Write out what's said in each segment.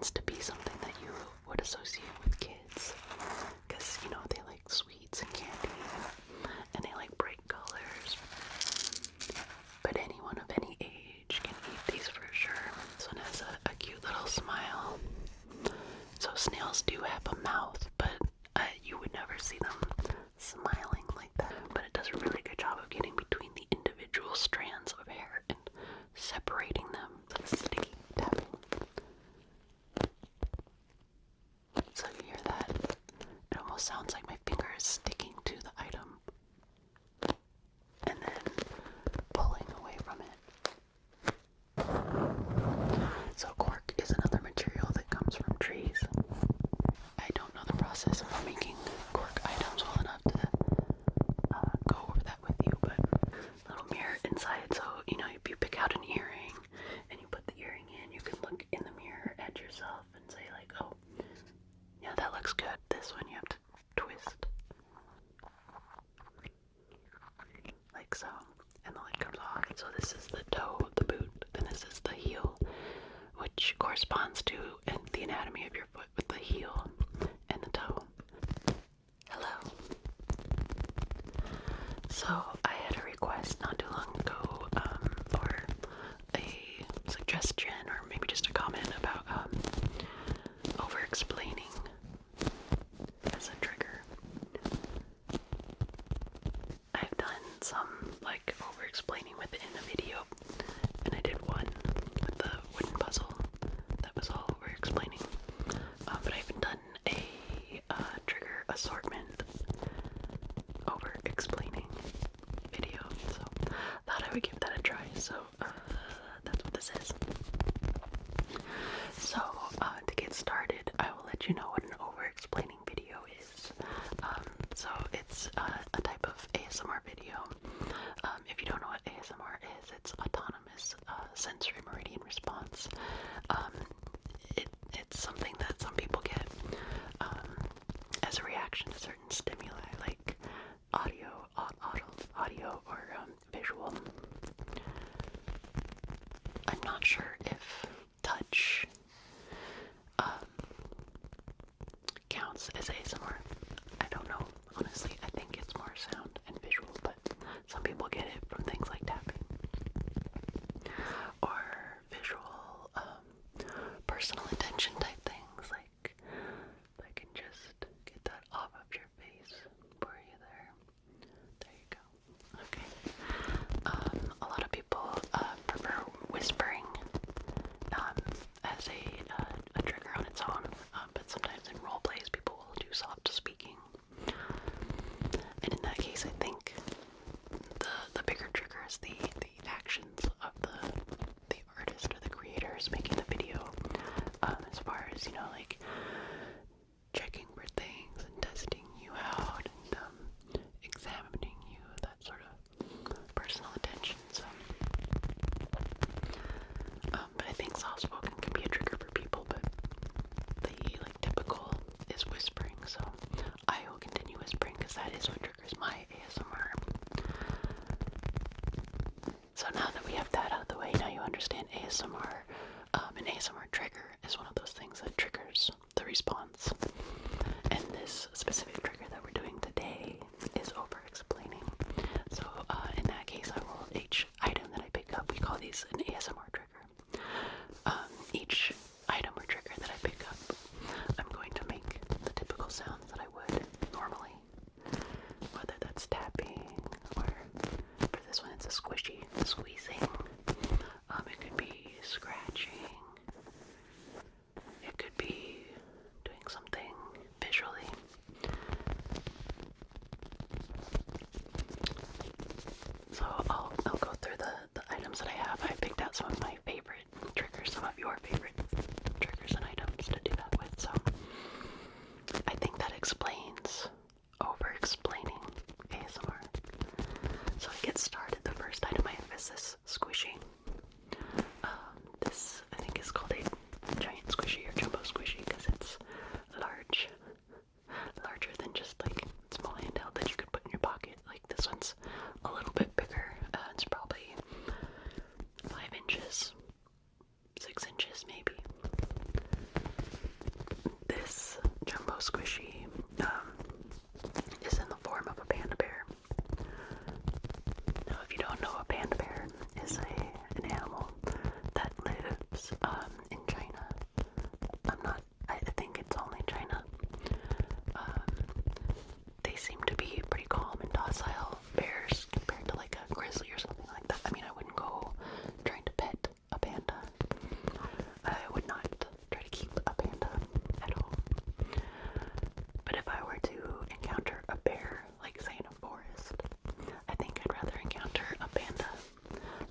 tends to be something that you would associate with kids, because, you know, they like sweets and candy, and they like bright colors. But anyone of any age can eat these for sure. This one has a cute little smile. So snails do have a mouth, but you would never see them smiling like that. But it does a really good job of getting between the individual strands of hair and separating them. So sticky tapping. So you hear that? It almost sounds like my finger is sticking to the item and then pulling away from it. So cork is another material that comes from trees. I don't know the process of making cork items well enough to go over that with you, but little mirror inside, so you know, if you pick out an earring and you put the earring in, you can look in the mirror at yourself and say like, oh, yeah, that looks good. This one you have to twist like so, and the lid comes off. So this is the toe of the boot, then this is the heel, which corresponds to the anatomy of your foot with the heel and the toe. Hello. So I had a request not too long ago, or a suggestion, or maybe just a comment about over-explaining as a trigger. I've done some like over-explaining with it in a video, and I did one with the wooden puzzle that was all over-explaining. But I haven't done a trigger assortment over-explaining video, so thought I would give that a try. So that's what this is. So to get started, I will let you know what an over-explaining video is. So it's a type of ASMR video. If you don't know what ASMR is, it's autonomous sensory meridian response. It's something that some people get as a reaction to certain stimuli, like audio or visual. I'm not sure if touch counts as ASMR. I don't know, honestly. I think it's more sound and visual, but some people get it from things like tapping or visual personal attention type things, like if I can just get that off of your face for you there. There you go. Okay. A lot of people prefer whispering as a trigger on its own, but sometimes in role plays people will do soft speaking. And in that case, I think the bigger trigger is the actions of the artist or the creators making the video, as far as, you know, like checking for things and testing you out and examining you, that sort of personal attention. So but I think soft-spoken can be a trigger for people, but the like typical is whispering, so I will continue whispering because that is what triggers my ASMR. So now that we have that out of the way, now you understand ASMR. An ASMR trigger is one of those things that triggers the response. And this specific trigger that we're doing today is over-explaining. So in that case, each item that I pick up, we call these an ASMR trigger. Each item or trigger that I pick up, I'm going to make the typical sounds that I would normally, whether that's tapping, or for this one it's a squishy, squeezing, it could be scratching, it could be doing some squishy is in the form of a panda bear. Now, if you don't know, a panda bear is an animal that lives in China. I think it's only China. They seem to be pretty calm and docile bears compared to like a grizzly or something like that. I mean, I wouldn't go trying to pet a panda. I would not try to keep a panda at home. But if I were to encounter a bear, like say in a forest, I think I'd rather encounter a panda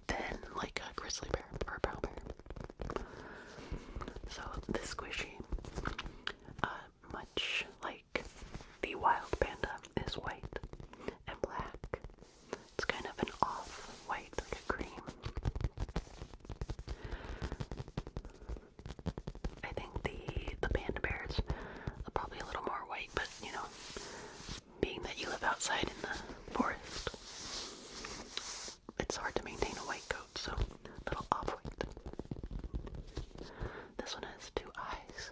than like a grizzly bear or a brown bear. So this squishy, much like the wild panda, is white and black. It's kind of an off-white, like a cream. I think the panda bear is probably a little more white, but you know, being that you live outside in the forest, it's hard to maintain a white coat, so a little off-white. This one has two eyes.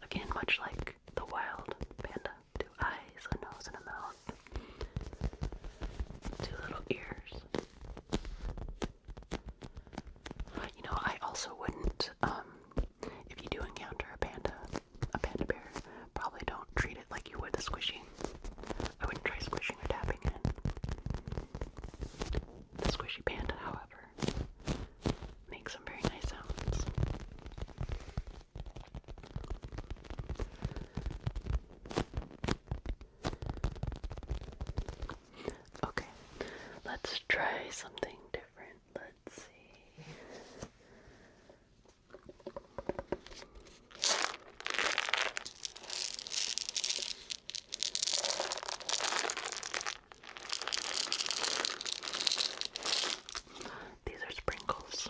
Again, much like the wild panda. Two eyes, a nose, and a mouth. Two little ears. You know, I also wouldn't, if you do encounter a panda bear, probably don't treat it like you would a squishy. I wouldn't try squishing or tapping it. The squishy panda, however, makes some very nice sounds. Okay, let's try something different. Let's see. These are sprinkles.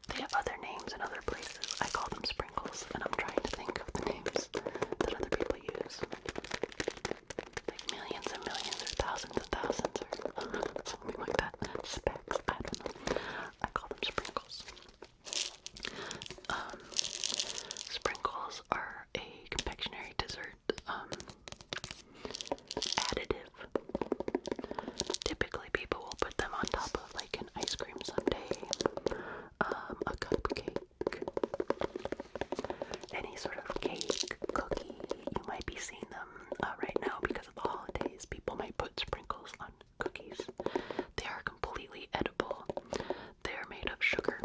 They have other names in other places. I call them sprinkles, and I'm trying to think of the names that other people use. Like millions and millions, or thousands and thousands, or something like that. Specks, I don't know. I call them sprinkles. Sprinkles are a confectionery dessert additive. Typically people will put them on top of like an ice cream sundae, a cupcake, any sort of cake, cookie. You might be seeing them right now because of the holidays. People might put sprinkles on cookies. They are completely edible. They are made of sugar.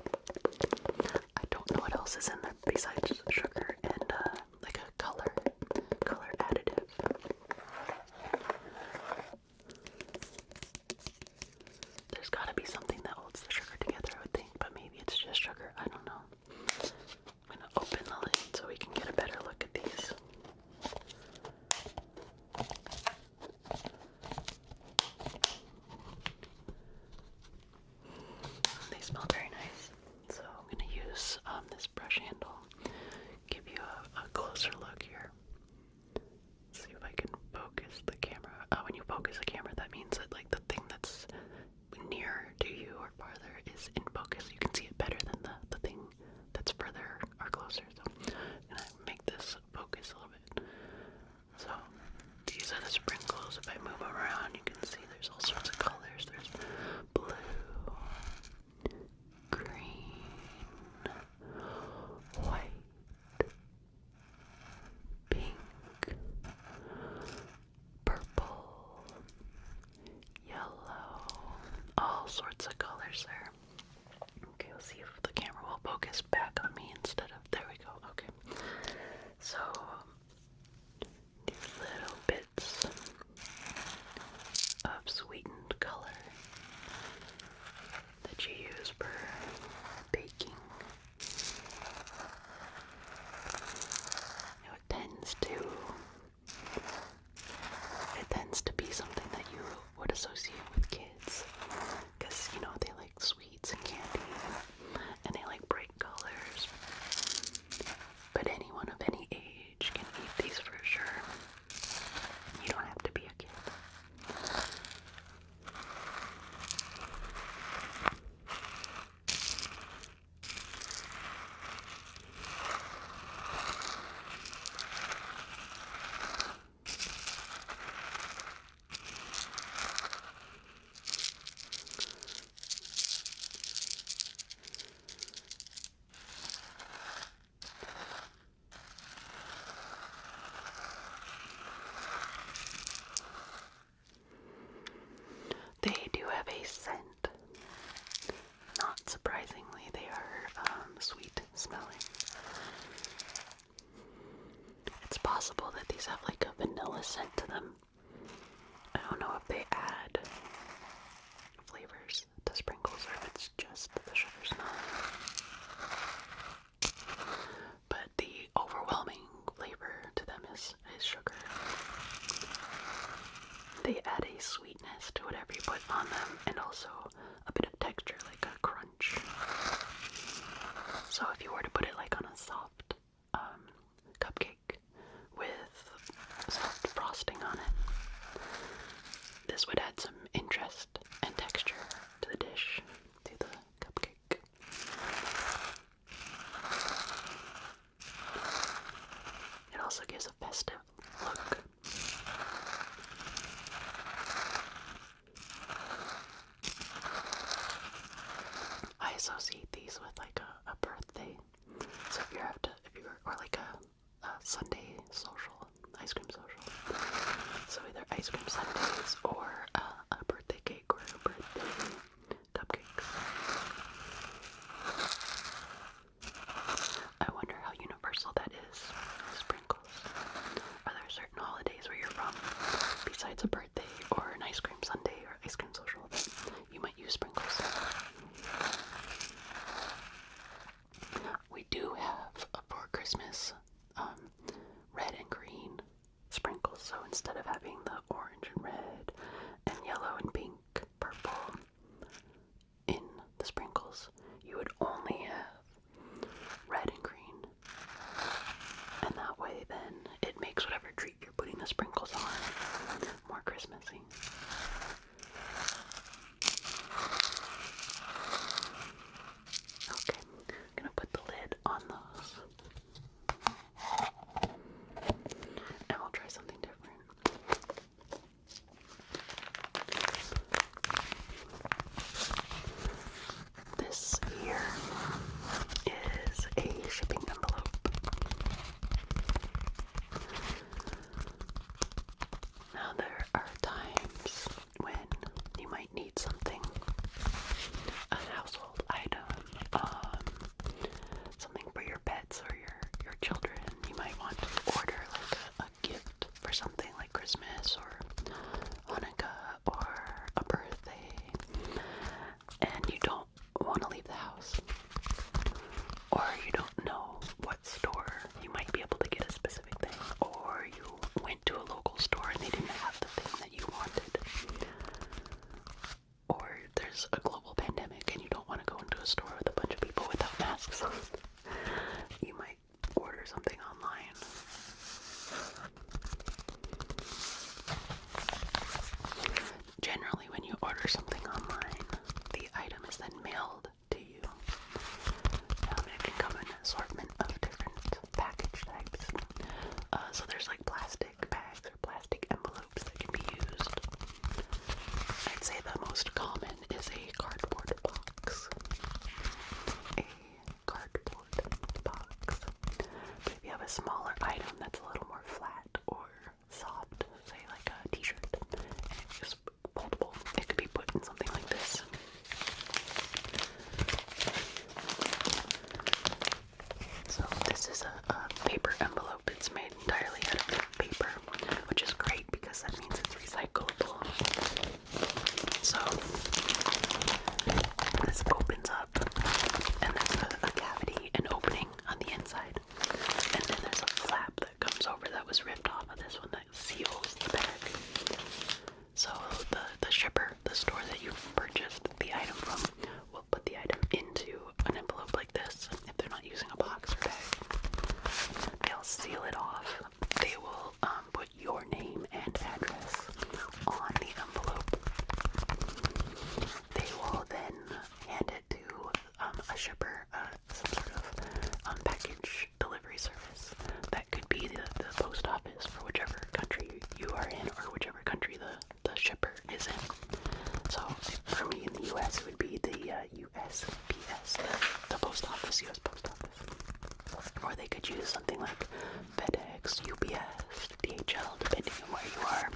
I don't know what else is in there besides sugar and like a color additive. There's gotta be something that holds the sugar together, I would think, but maybe it's just sugar. I don't know. I'm gonna open the lid so we can get a better look at these. They smell very nice. So I'm gonna use this brush handle. Give you a closer look here. See if I can focus the camera. When you focus the camera, that means that like the thing that's near to you or farther is in focus. You can see it better than the thing that's further or closer. So I'm gonna make this focus a little bit. So these are the sprinkles. If I move them around, you can see there's all sorts of colors. There's blue, green, white, pink, purple, yellow, all sorts of colors there. Okay, we'll see if the camera will focus back on me instead of, there we go, okay. So, these little bits of sweetened color that you use for baking. You know, it tends to be something that you would associate with kids, because you know they like sweets and candy, and they like bright colors. But anyone of any age can eat these for sure. You don't have to be a kid. scent. Not surprisingly, they are sweet smelling. It's possible that these have like a vanilla scent to them. I don't know if they add flavors to sprinkles or if it's just the sugar smell. But the overwhelming flavor to them is sugar. They add a sweetness to whatever you put on them and also a bit of texture, like a crunch. So if you were to put it like on a soft cupcake with soft frosting on it, this would add some interest and texture to the dish, to the cupcake. It also gives a festive look. I associate these with like a birthday. So if you're or like a Sunday social, ice cream social. So either ice cream sundaes or a birthday cake or a birthday cupcakes. I wonder how universal that is, sprinkles. Are there certain holidays where you're from, besides a birthday or an ice cream sundae or ice cream social event, you might use sprinkles? We do have, for Christmas, red and green sprinkles. So instead of having the orange and red and yellow and pink, purple in the sprinkles, you would only have red and green. And that way then it makes whatever treat you're putting the sprinkles on more Christmassy. Okay, I'm gonna put the lid on those. And we'll try something different. This here is a shipping envelope. Now there are times when you might need something, a household item, something for your pets or your children. You might want to order like a gift for something like Christmas or Hanukkah or a birthday, and you don't want to leave the house, or you don't know what store you might be able to get a specific thing, or you went to a local store and they didn't have the thing that you wanted, or there's a global pandemic and you don't want to go into a store with a bunch of people without masks on. You might order something online. Generally, when you order something online, the item is then mailed to you. It can come in an assortment of different package types. So there's like plastic bags or plastic envelopes that can be used. I'd say the most common is a cardboard box. A cardboard box. But if you have a smaller item that's a little more flat or soft, say like a t-shirt, and it's just foldable, it could be put in something like this. So this is a paper envelope. It's made entirely out of paper, which is great because that means it's recyclable. So this opens up, and there's a cavity, an opening on the inside, and then there's a flap that comes over that was ripped off of this one that seals the bag. So the shipper, the store that you purchased the item from, will put the item into an envelope like this if they're not using a box or bag. They'll seal it off. They will put your name and address on the envelope. They will then hand it to a shipper, some sort of package delivery service. That could be the post office for whichever country you are in, or whichever country the shipper is in. So for me in the US, it would be the USPS, the post office, US post office. Or they could use something like FedEx, UPS, DHL, depending on where you are.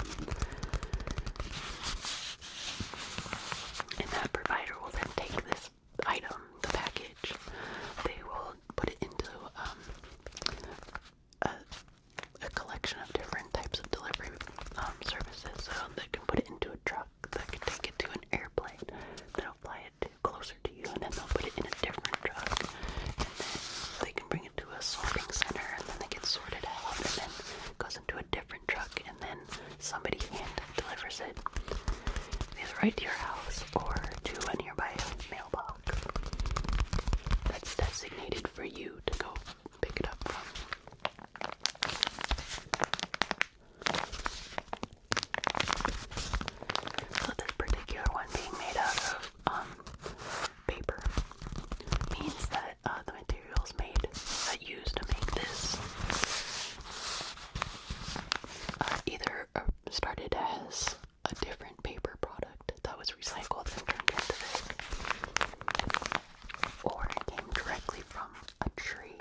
And right to your house or to a nearby mailbox that's designated for you to go pick it up from. So this particular one being made out of paper means that the materials used to make this either started as a different paper product that was recycled and turned into this, or it came directly from a tree.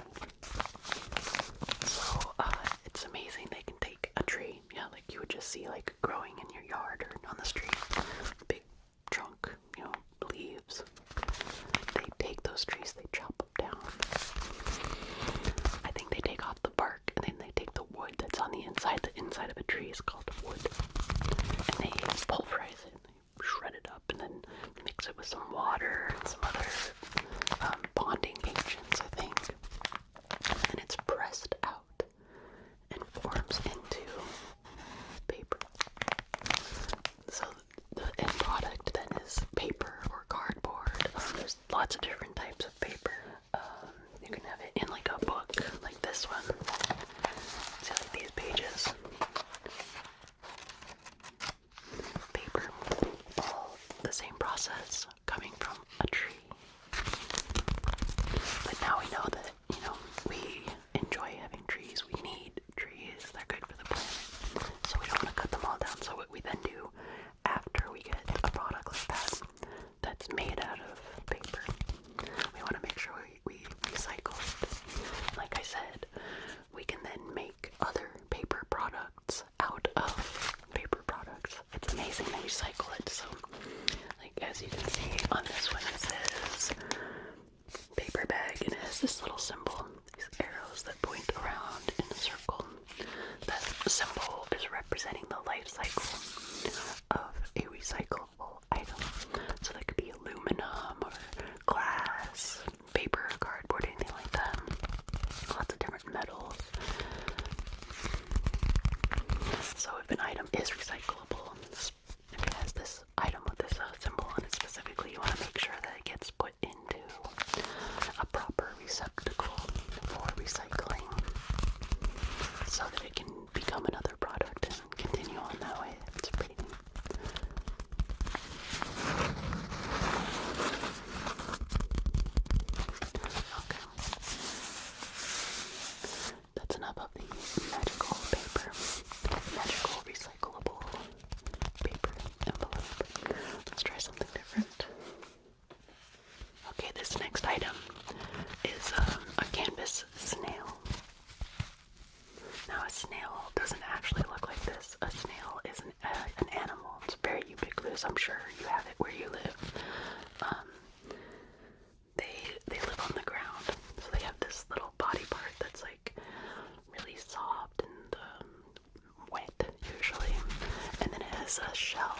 So it's amazing they can take a tree, like you would just see like growing in your yard or on the street, big trunk, leaves. They take those trees, they chop them down. I think they take off the bark and then they take the wood that's on the inside. The inside of a tree is called wood. And they pulverize it, they shred it up, and then mix it with some water and some other bonding agents, I think. And then it's pressed out and forms into paper. So the end product then is paper or cardboard. There's lots of different types of paper. You can have it in like a book, like this one. See, like these pages. Paper, all the same process, coming from a tree. But now we know that, we enjoy having trees. We need trees. They're good for the planet. So we don't want to cut them all down. So what we then do after we get a product like that that's made out of paper, we want to make sure we recycle it. Like I said, we can then make other paper products out of paper products. It's amazing they recycle it. So, like as you can see on this one, it says paper bag, and it has this little symbol, these arrows that point around in a circle. That symbol is representing the life cycle of a recyclable item. So that could be aluminum or glass, paper, cardboard, anything like that. Lots of different metals. So if an item is recyclable, if it has this item with this symbol on it specifically, you want to make sure that it gets put into a proper receptacle for recycling so that it can become another product and continue on that way. It's pretty neat. Okay. That's enough of the magical paper, magical recyclable paper envelope. Let's try something different. Okay, this next item is a canvas snail. Now a snail doesn't actually look like this. A snail is an animal. It's very ubiquitous. I'm sure you have it where you live. They live on the ground, so they have this little body part that's like really soft and wet usually, and then it has a shell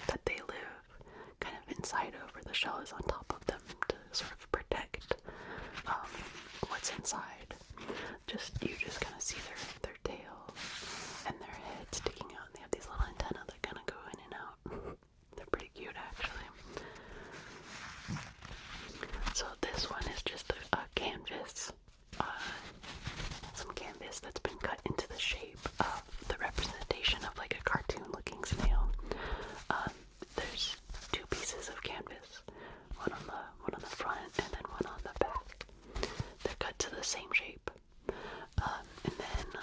that they live kind of inside of, or the shell is on top of them to sort of protect what's inside. You just kind of see their tail and their head sticking out, and they have these little antennae that kind of go in and out. They're pretty cute actually. So this one is just a canvas, some canvas that's been cut into the shape of the representation of like a cartoon looking snail. There's two pieces of canvas, one on the front and then one on the back. They're cut to the same shape, and then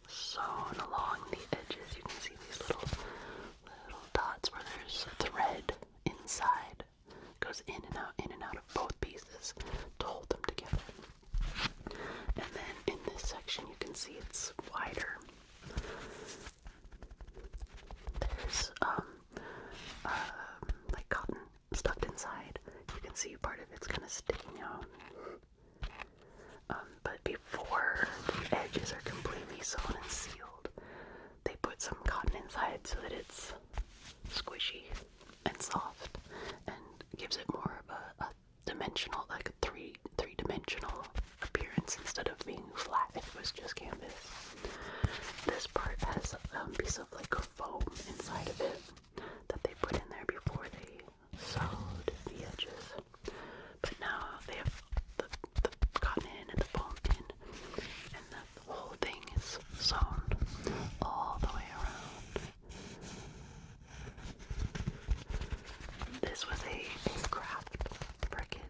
sewn along the edges you can see these little dots where there's thread inside. It goes in and out of both pieces to hold them together. And then in this section you can see it's wider. There's like cotton stuffed inside. You can see part of it's kind of sticking out. But before the edges are completely sewn and sealed, they put some cotton inside so that it's squishy and soft and gives it more of a dimensional, like a three-dimensional appearance instead of being flat if it was just canvas. This part has a piece of like a foam inside of it that they put in there before this was a craft for a kid.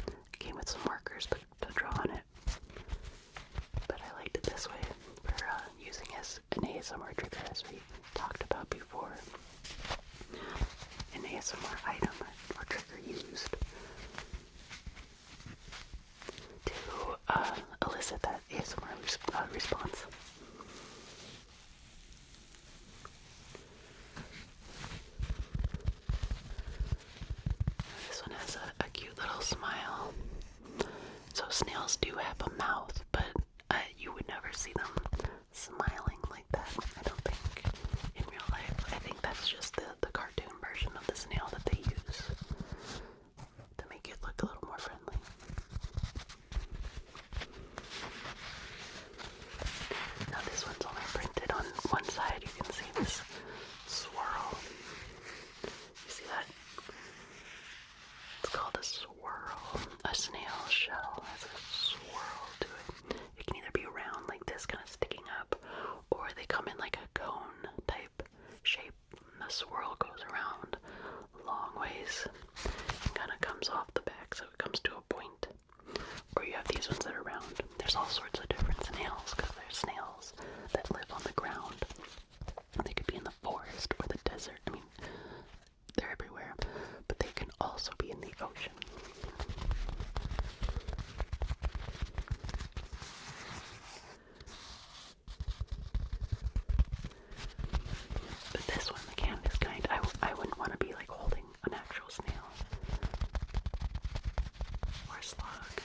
It came with some markers to draw on it. But I liked it this way for using as an ASMR trigger, as we talked about before. An ASMR item or trigger used to elicit that ASMR response. This one has a cute little smile. So snails do have a mouth, but you would never see them smiling like that, I don't think, in real life. I think that's just the cartoon version of the snail that they use to make it look a little more friendly. Now this one's only printed on one side. You can see this swirl. You see that? It's called a swirl. A snail shell has a swirl to it. It can either be round like this, kind of sticking up, or they come in like a cone type shape. The swirl goes around long ways and kind of comes off the back, so it comes to a point. Or you have these ones that are round. There's all sorts of different snails, because there's snails that live on the ground. They could be in the forest or the desert. I mean, they're everywhere. But they can also be in the ocean. But this one, the canvas kind, I wouldn't want to be like holding an actual snail or a slug.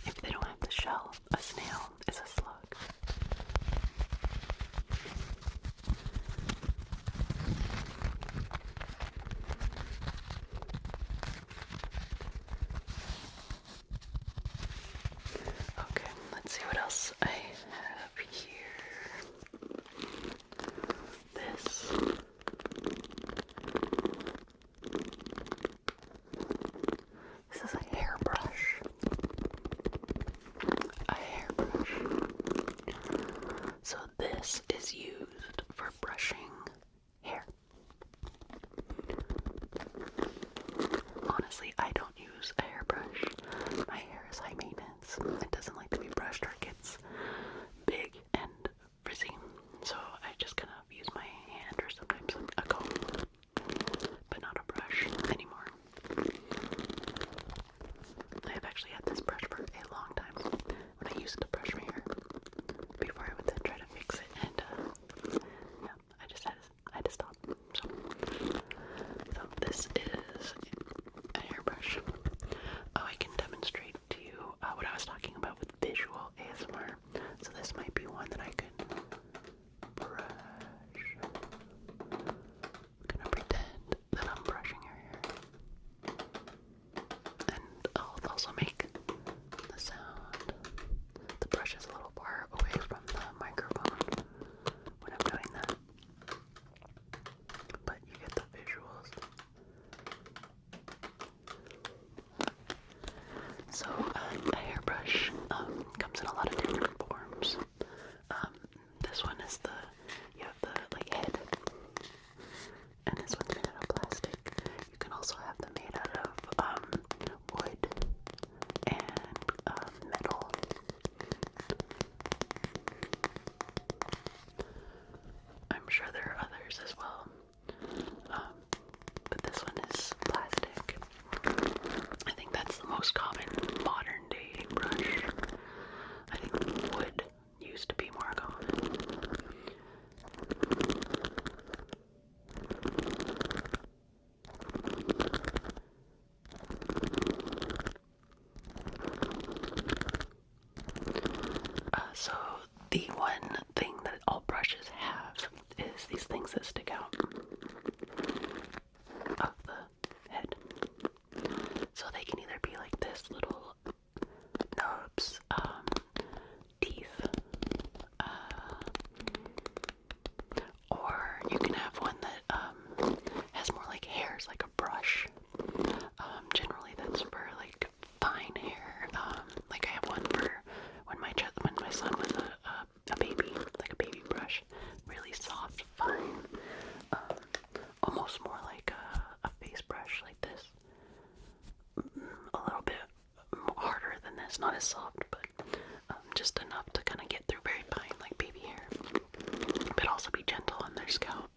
If they don't have the shell, a snail is a slug. Okay, let's see what else I have here. This. This is a hairbrush. A hairbrush. So this is used for brushing hair. Honestly, I don't use a hairbrush. My hair is high maintenance. It doesn't like to be brushed or it gets big and frizzy. So I just kind of use my hand or sometimes a comb, but not a brush anymore. I have actually had this brush for a long time when I used to brush my hair before I would then try to fix it, and yeah, I had to stop. So this is a hairbrush. Oh, I can demonstrate to you what I was talking about with visual ASMR. So this might be one that I could brush. I'm gonna pretend that I'm brushing your hair. And I'll also make the sound. The brush is a little far away from the microphone when I'm doing that. But you get the visuals. So a hairbrush comes in a lot of different forms. This one is you have the like head, and this one's made out of plastic. You can also have them made out of wood and metal. I'm sure there are others as well, but this one is plastic. I think that's the most common modern day brush. I think wood used to be more common. So the one thing that all brushes have is these things that stick out of the head. So they can either be like this, little nubs, teeth, or you can have one that has more like hairs, like a brush. Generally that's for like fine hair. Like I have one for when my son was a baby, like a baby brush, really soft, fine, almost more like a face brush like this. It's not as soft, but just enough to kind of get through very fine, like baby hair, but also be gentle on their scalp.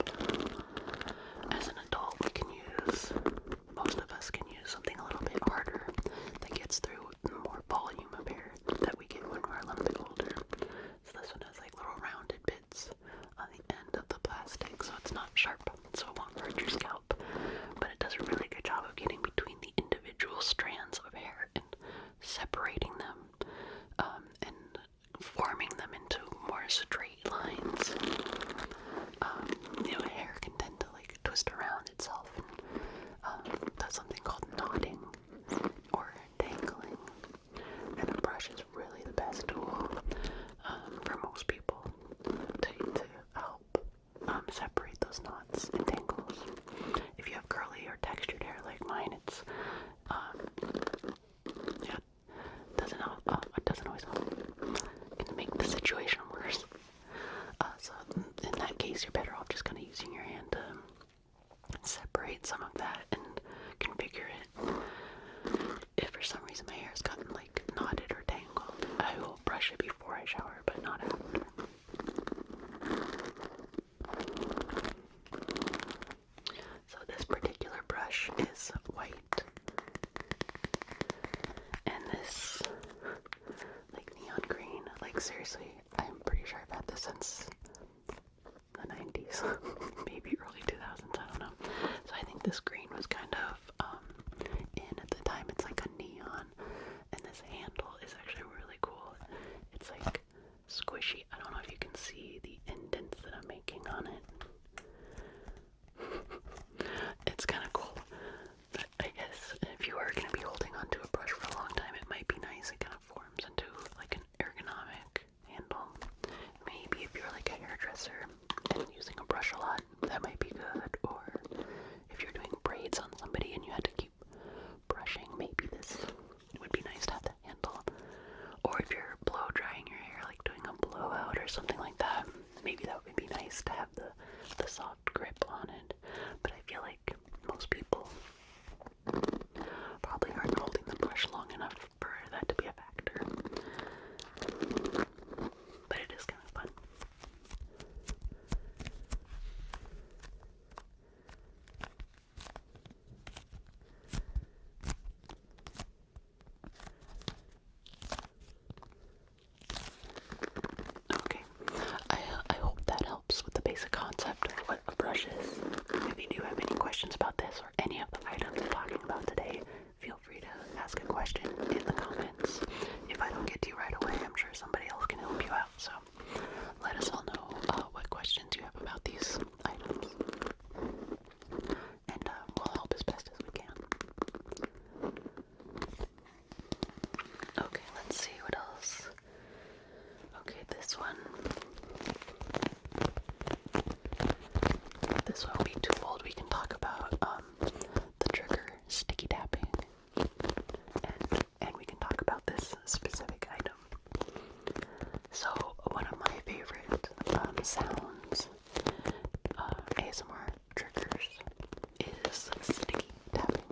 As an adult, we can use, most of us can use something a little bit harder that gets through more volume of hair that we get when we're a little bit older. So this one has like little rounded bits on the end of the plastic, so it's not sharp, so it won't hurt your scalp, but it does a really good job of getting between the individual strands of hair and separating them, and forming them into more straight lines. Hair can tend to like twist around itself and does something called knotting or tangling, and a brush is really the best tool for most people to help separate those knots and tangles. If you have curly or textured hair like mine, it's it doesn't always help. It can make the situation worse. So in that case, you're better off just kind of using your hand to separate some of that and configure it. If for some reason my hair has gotten like knotted or tangled, I will brush it before I shower, but not after. So this particular brush is white, and this like neon green, like seriously, I'm pretty sure I've had this since the 90s, maybe early 2000s, I don't know. So I think this green was kind of in at the time. It's like a neon, and this handle is actually really cool. It's like squishy. I don't know if you can see the indents that I'm making on it. It's kind of cool. But I guess if you are going to be holding onto a brush for a long time, it might be nice. It kind of forms into like an ergonomic handle. Maybe if you're like a hairdresser and using a brush a lot, that might be good. Or if you're doing braids on somebody and you had to keep brushing, maybe this would be nice to have the handle. Or if you're blow drying your hair, like doing a blowout or something like that, maybe that would be nice to have the soft grip on it. But I feel like most people probably aren't holding the brush long enough for that to be a factor. But it is kind of fun. Okay, I hope that helps with the basic concept of what a brush is. If you do have any questions about this or any of the items I'm talking about today, feel free to ask a question in the comments. If I don't get to you right away, I'm sure somebody else can help you out. So let us all know what questions you have about these items, and we'll help as best as we can. Okay, let's see what else. Okay, this one will be too old. We can talk about the trigger sticky tapping, and we can talk about this specific item. So one of my favorite sounds, ASMR triggers, is sticky tapping.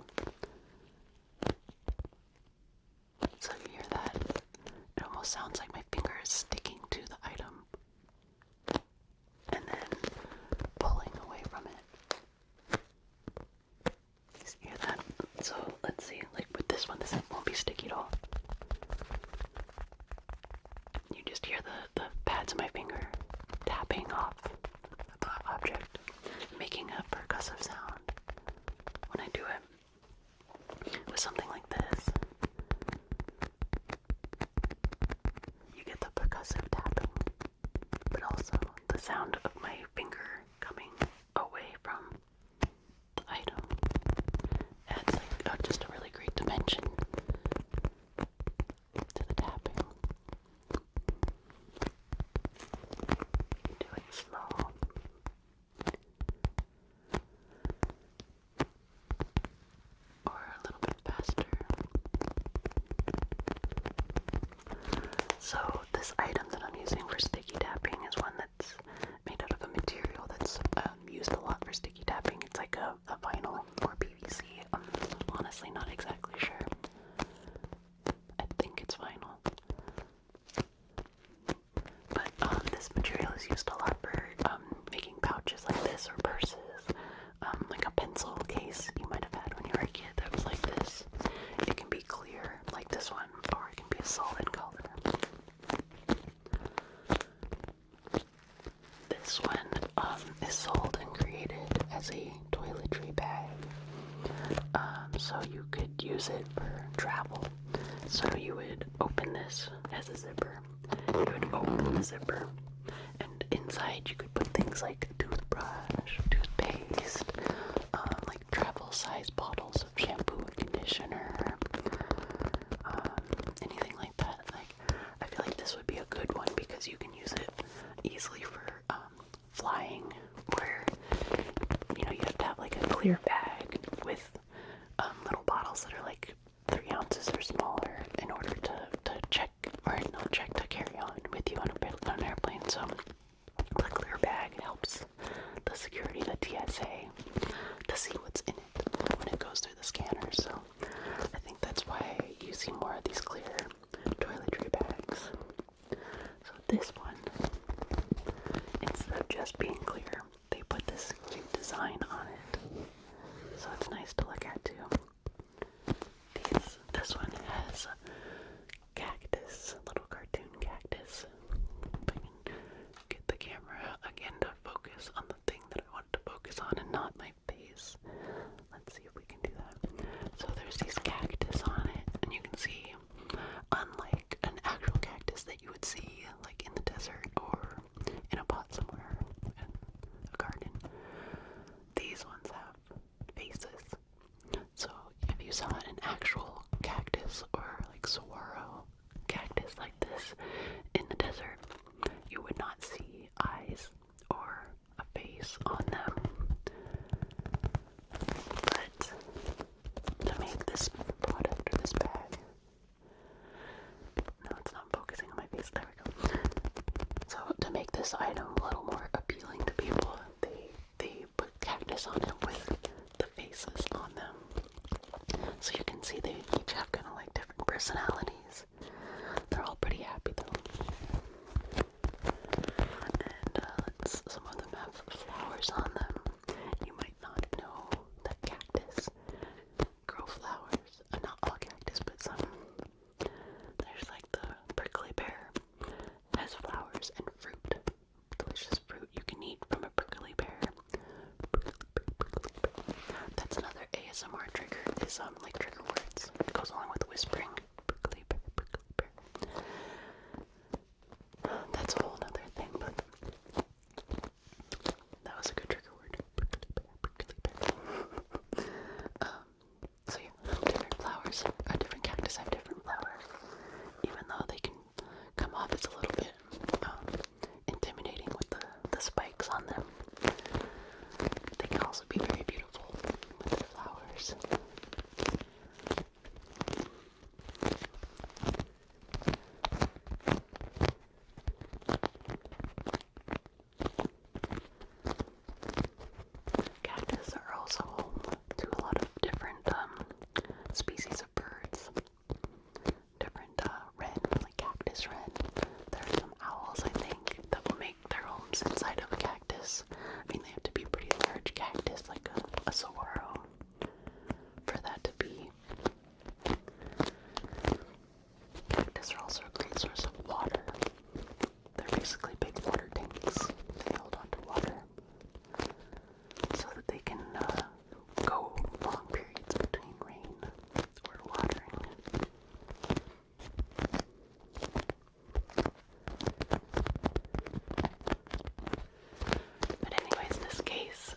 So you hear that? It almost sounds like my finger is sticking to the item and then pulling away from it. You hear that? So let's see, like with this one, this won't be sticky at all. You just hear the pads of my finger tapping off the object, making a percussive sound when I do it. With something like this, you get the percussive tapping, but also the sound of my finger coming away from the item. Adds like just a really great dimension to the tapping. You can do it slow. Or a little bit faster. So this item that I'm using for sticky tapping is one that's made out of a material that's used a lot for sticky tapping. It's like a vinyl or PVC. I'm honestly not exactly sure. I think it's vinyl. So you could use it for travel. So you would open this as a zipper. You would open the zipper, and inside you could put things like a toothbrush, toothpaste, like travel-size bottles of shampoo and conditioner, anything like that. Like, I feel like this would be a good one because you can use it easily for flying, where you have to have like a clear bag with little bottles that are like 3 ounces or smaller in order to check, or not check, to carry on with you on an airplane. So the clear bag helps the security, the TSA, to see what's in it when it goes through the scanner. So I think that's why you see more of these clear toiletry bags. So this one, instead of just being clear, they put this cute design on it. So it's nice to look at too. This one has a cactus, a little cartoon cactus. If I can get the camera again to focus on the thing that I want to focus on and not my face. Let's see if we can do that. So there's these cactus on it, and you can see, unlike an actual cactus that you would see like in the desert or in a pot somewhere in a garden, these ones have faces. So if you saw an actual cactus or like saguaro cactus like this in the desert, you would not see eyes or a face on them. But to make this product, or this bag, no, it's not focusing on my face, there we go. So to make this item a little more appealing to people, they put cactus on it with the faces on them. So you can see they each have kind of like different personalities. They're all pretty happy though. And some of them have flowers on them. You might not know that cactus grow flowers. Not all cactus, but some. There's like the prickly pear, has flowers and fruit. Delicious fruit you can eat from a prickly pear. That's another ASMR trigger, is like trigger words. It goes along with whispering. Prickly pear, prickly pear. That's a whole nother thing, but that was a good trigger word. Prickly pear, prickly pear. So yeah, different flowers, different cactus have different flowers. Even though they can come off as a little bit intimidating with the spikes on them, they can also be very beautiful with their flowers. Cactus are also home to a lot of different species of birds. Different wren, like cactus wren. There are some owls, I think, that will make their homes inside of a cactus. I mean, they have to be pretty large cactus, like a saguaro, for that to be. Cactus are also a great source of water. They're basically big water tanks. They hold on to water so that they can go long periods between rain or watering. But anyways, this case,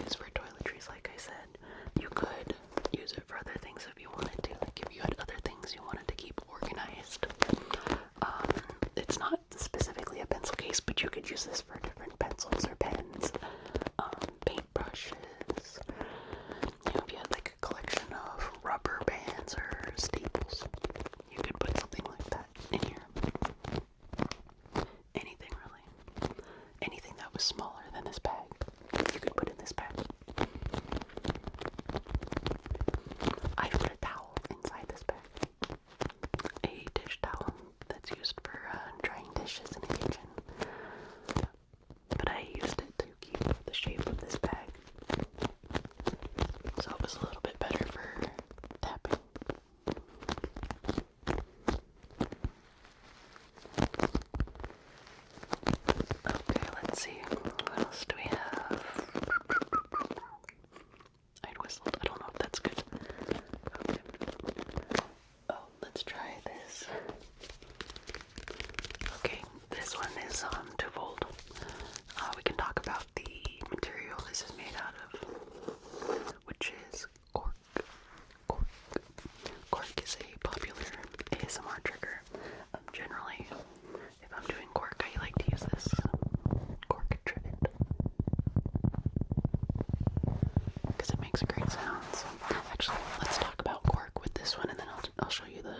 used for toiletries, like I said. You could use it for other things if you wanted to. Like if you had other things you wanted to keep organized. It's not specifically a pencil case, but you could use this for different pencils or pens, paintbrushes. If you had like a collection of rubber bands or staples, you could put something like that in here. Anything really. Anything that was smaller than this bag, you could put in this bag. I put a towel inside this bag. A dish towel that's used for drying dishes in the kitchen. But I used it to keep the shape of this bag. So it was a little bit better for tapping. Okay, let's see. What else do we have? because it makes a great sound. So actually, let's talk about cork with this one, and then I'll show you the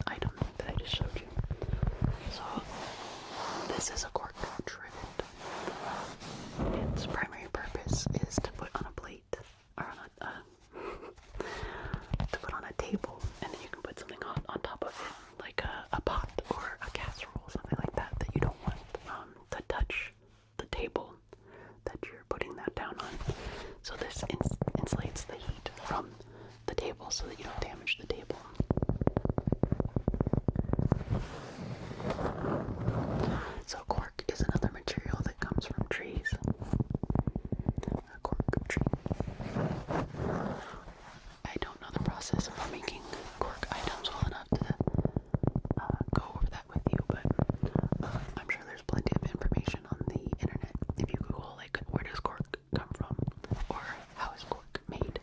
item that I just showed you. So this is a cork trivet. Its primary purpose is to put on a plate or to put on a table, and then you can put something on top of it, like a pot or a casserole, something like that you don't want to touch the table that you're putting that down on. So this insulates the heat from the table so that you don't damage the table. So cork is another material that comes from trees. A cork tree. I don't know the process of making cork items well enough to go over that with you, but I'm sure there's plenty of information on the internet. If you Google, like, where does cork come from, or how is cork made,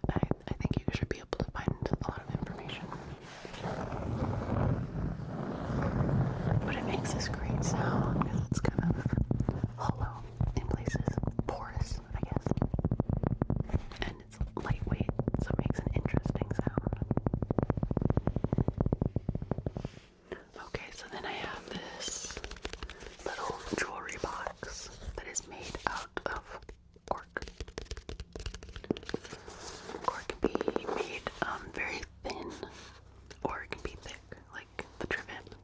I think you should be able to find a lot of information. But it makes this great sound because it's kind of hollow in places, porous, I guess, and it's lightweight, so it makes an interesting sound. Okay, so then I have this little jewelry box that is made out of cork. Cork can be made very thin, or it can be thick, like the trivet.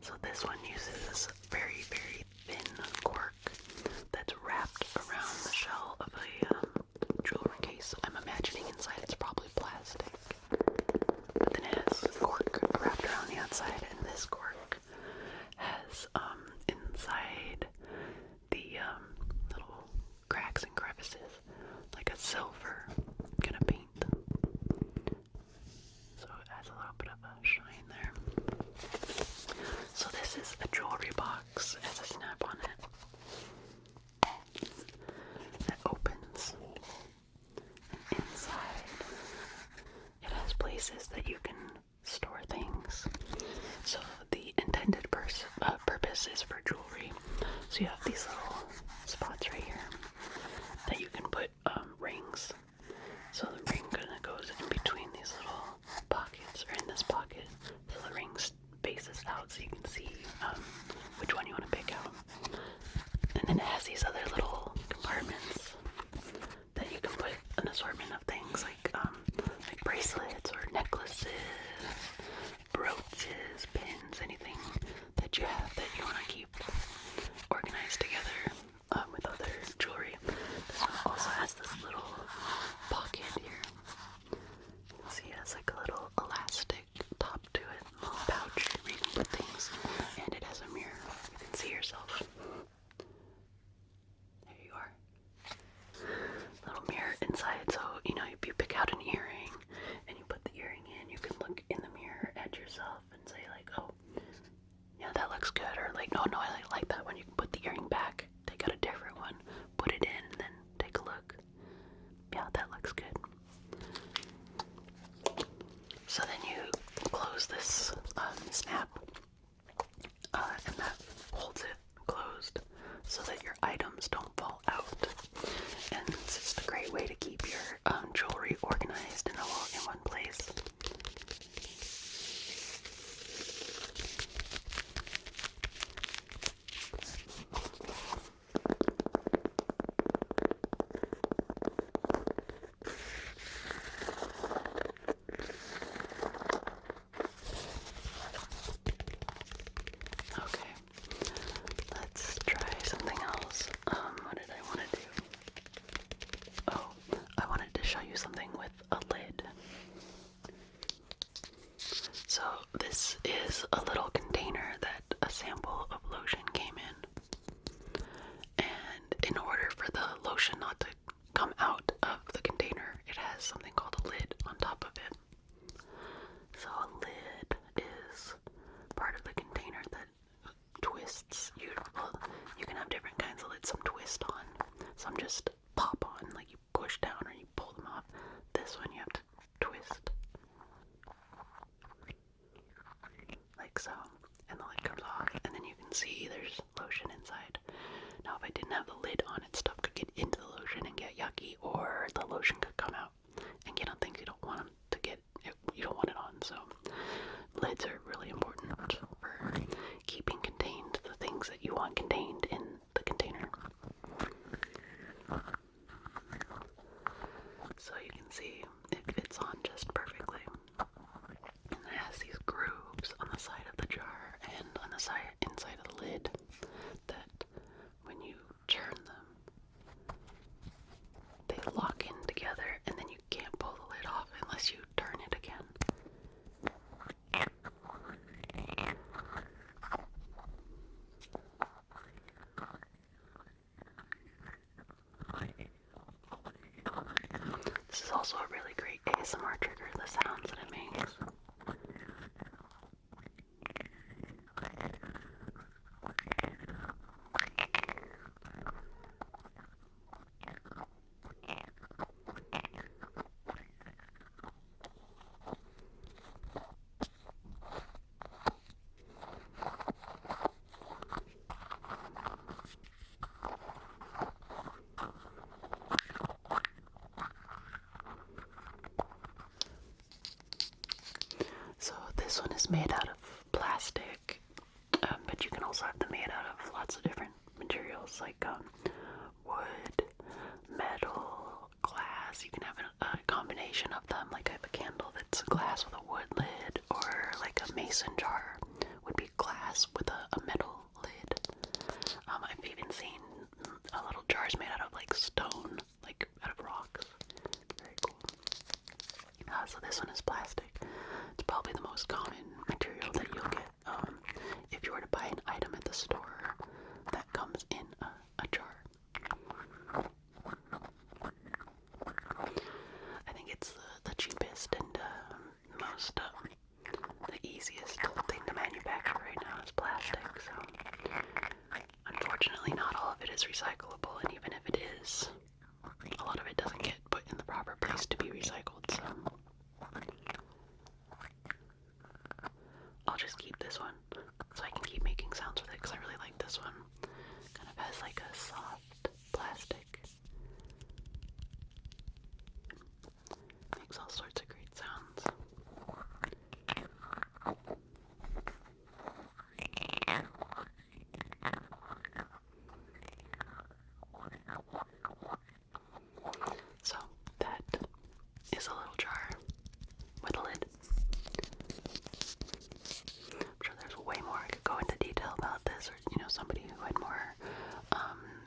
So this one uses very, very thin cork that's wrapped around the shell of a jewelry case. I'm imagining inside it's probably plastic, but then it has cork wrapped around the outside, and this cork has inside the little cracks and crevices like a silver kind of paint. So it has a little bit of a shine there. So this is a jewelry box. It has a snap on it that opens, and inside it has places that you can store things. So the intended purpose is for jewelry. So you have these little spots right here that you can put rings. So the ring kind of goes in between these little pockets, or in this pocket, so the ring spaces out so you can see which one you want to pick out. And then it has these other little compartments that you can put an assortment of things like bracelets or necklaces, brooches, pins, anything that you have that you want to keep organized together with other jewelry. This one also has this little pocket here. You can see it has like a little elastic top to it, a little pouch where you can put things, and it has a mirror. You can see yourself. There you are. Little mirror inside, so if you pick out an earring and you put the earring in, you can look in the mirror at yourself and say like, oh, yeah, that looks good, or like, no, I like that one. You can put the earring back, take out a different one, put it in, and then take a look. Yeah, that looks good. So then you close this snap, and that holds it closed so that your items don't fall out. And it's just a great way to keep your jewelry organized in one place. Okay, let's try something else. What did I want to do? Oh, I wanted to show you something with a lid. So this is a little container that a sample of lotion came in. And in order for the lotion not to come out of the container, it has something called a lid on top of it. So a lid is part of the container that twists. You can have different kinds of lids. Some twist on, some just pop on, like you push down or you pull them off. This one you have to twist, like so. This is also a really great ASMR trigger, the sounds that it makes. So this one is made out of plastic, but you can also have them made out of lots of different materials like wood, metal, glass. You can have a combination of them. Like I have a candle that's glass with a wood lid, or like a mason jar would be glass with a metal lid. I've even seen little jars made out of like stone, like out of rocks. Very cool. So this one is plastic. It's probably the most common material that you'll get if you were to buy an item at the store that comes in a jar. I think it's the cheapest and most the easiest thing to manufacture right now is plastic. So unfortunately, not all of it is recyclable, and even if it is, a lot of it doesn't get put in the proper place to be recycled. So I'll just keep this one so I can keep making sounds with it, because I really like this one. Kind of has like a soft plastic. Makes all sorts of great sounds. So that is a little jar with a lid. I'm sure there's way more I could go into detail about this, or somebody who had more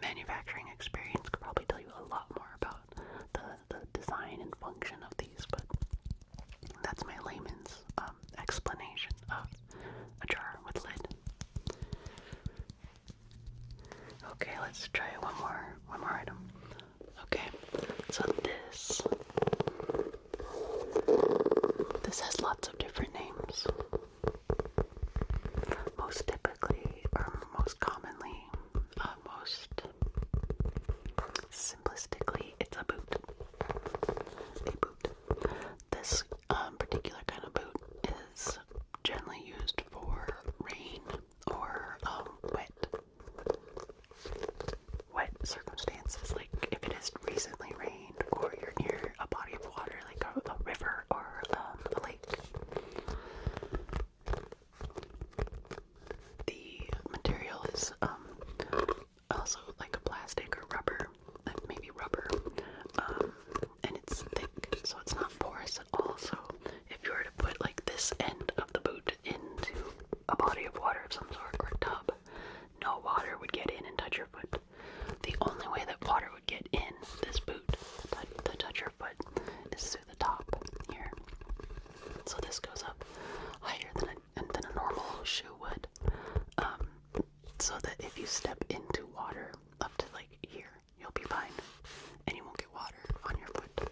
manufacturing experience could probably tell you a lot more about the design and function of these, but that's my layman's explanation of a jar with lid. Okay, let's try one more item. Okay, so this has lots of different names. Most typically, or most commonly, most simplistically, it's a boot. A boot. This particular kind of boot is generally used for rain or wet circumstances, like if it has recently rained or you're near a body of water like a river or a lake. The material is also like a plastic or rubber, maybe rubber, and it's thick, so it's not porous at all. So if you were to put like this end of the boot into a body of water of some sort or a tub, no water would get in and touch your foot. The only way that water would get in this boot to touch your foot is through the top here. So this goes up higher than a normal shoe would, so that if you step into water up to like here, you'll be fine, and you won't get water on your foot.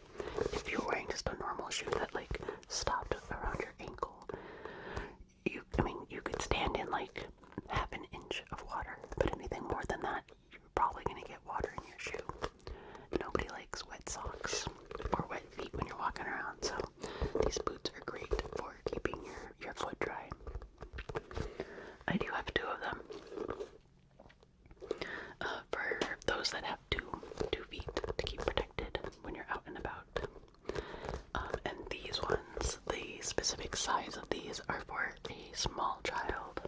If you're wearing just a normal shoe that like stopped around your ankle, you could stand in like half an inch of water, but anything more than that, you're probably gonna get water in your shoe. Nobody likes wet socks or wet feet when you're walking around, so these boots are great for keeping your foot dry. I do have two of them. For those that have two feet to keep protected when you're out and about. And these ones, the specific size of these are for a small child.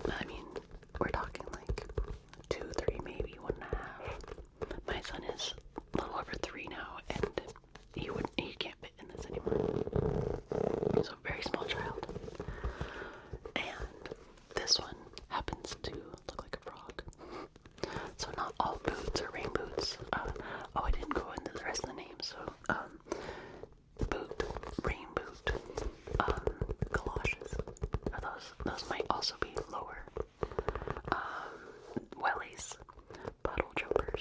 I mean, we're talking like 2, 3, maybe 1.5. My son is a little over 3 now, and he can't fit in this anymore. He's a very small child. And this one happens to look like a frog. So not all boots are rain boots. I didn't go into the rest of the names. So boot, rain boot, galoshes. Those might also be lower. Wellies, puddle jumper,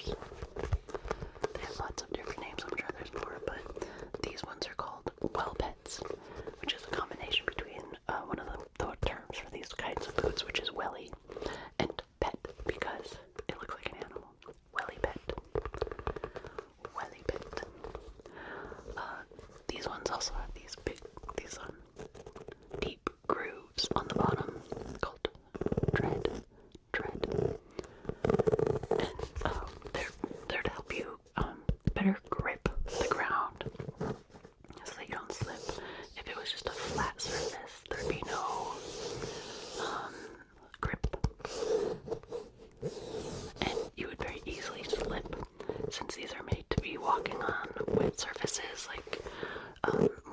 surfaces like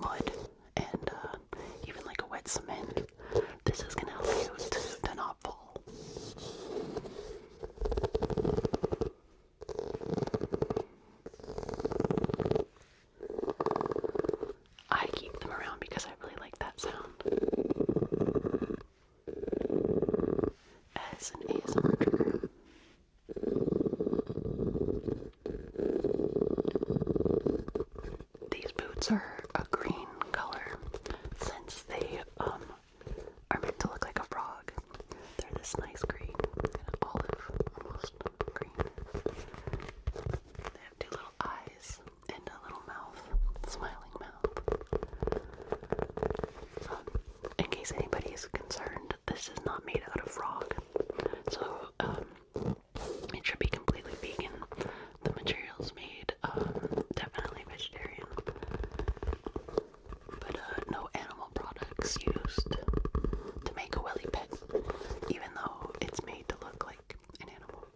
mud and even like a wet cement. This is gonna help you to not fall. I keep them around because I really like that sound as an ASMR trigger. These boots are a green color since they are meant to look like a frog. They're this nice green, olive, almost green. They have two little eyes and a little mouth, smiling mouth. In case anybody is concerned, this is not made out of frog, so it should be completely vegan. The materials made definitely vegetarian, but no animal products used to make a welly pet, even though it's made to look like an animal.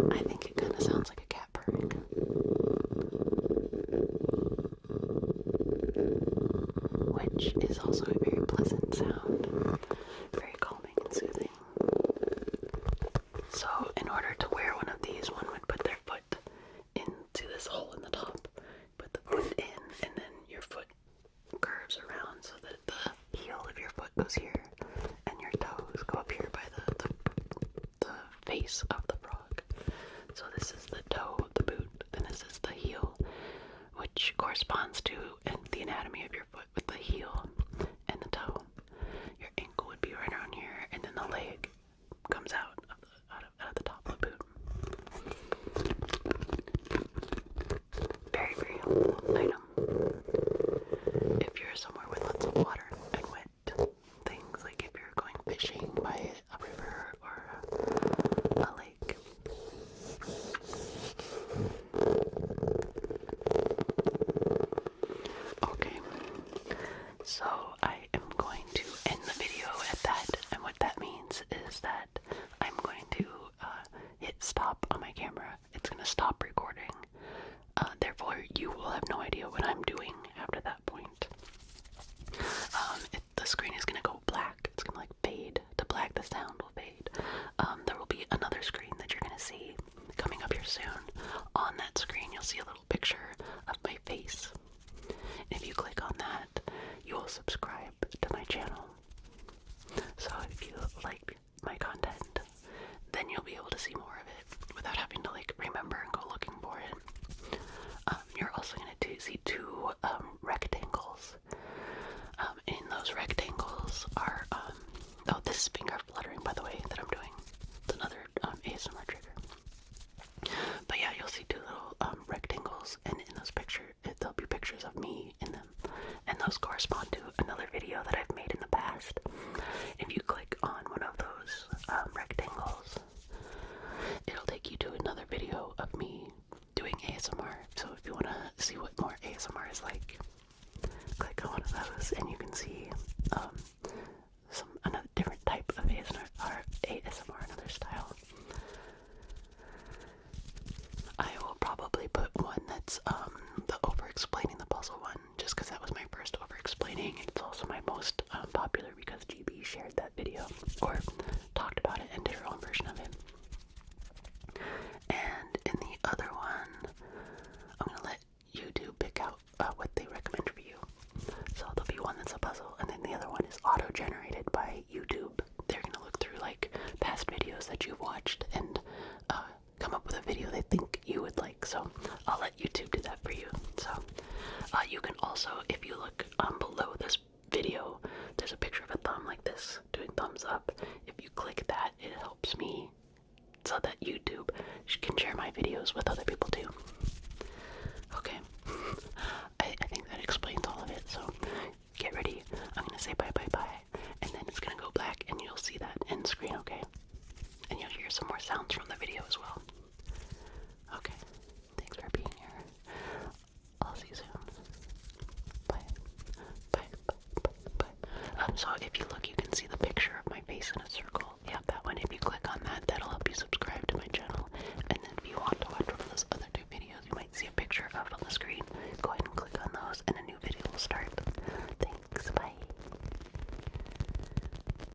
I think it kind of sounds like a cat purring, which is also a very pleasant sound, very calming and soothing. So in order to wear one of these, one would put their foot into this hole in the top, put the foot in, and then your foot curves around so that the heel of your foot goes here and your toes go up here by the face of the frog. So this is the toe of the boot, and this is the heel, which corresponds to the anatomy of your foot with the heel and the toe. Your ankle would be right around here, and then the leg comes out of the top of the boot. Very, very helpful item if you're somewhere with lots of water and wet things, like if you're going fishing by a river or a lake. Okay, so I am going to end the video at that, and what that means is that I'm going to hit stop on my camera. It's going to stop recording. Therefore, you will have no idea what I'm doing after that point. The screen is going to go black. It's going to like fade to black. The sound will fade. There will be another screen that you're going to see coming up here soon. On that screen, you'll see a little picture of my face. And if you click on that, you will subscribe to my channel. So if you like my content, then you'll be able to see more of it without having to like remember and go looking for it. You're also going to see two rectangles. In those rectangles are, oh, this is finger fluttering, by the way, that I'm doing. It's another ASMR trigger. But yeah, you'll see two little rectangles, and in those pictures, there'll be pictures of me in them, and those correspond to another video that I've made in the past. If you click on one of those rectangles, it'll take you to another video of me doing ASMR. So if you want to see what more ASMR is like, click on one of those and you can see another different type of ASMR, another style. I will probably put one that's the over-explaining the puzzle one, just because that was my first over-explaining, and it's also my most popular because GB shared that video, or talked about it and did her own version of it. And in the other one, I'm going to let YouTube pick out what they recommend for you. So there'll be one that's a puzzle, and then the other one is auto-generated by YouTube. They're going to look through like past videos that you've watched and come up with a video they think you would like. So I'll let YouTube do that for you. So you can also, if you look below this video, there's a picture of a thumb like this doing thumbs up. If you click that, it helps me so that YouTube can share my videos with other people too. Okay, I think that explains all of it, so get ready. I'm gonna say bye bye bye.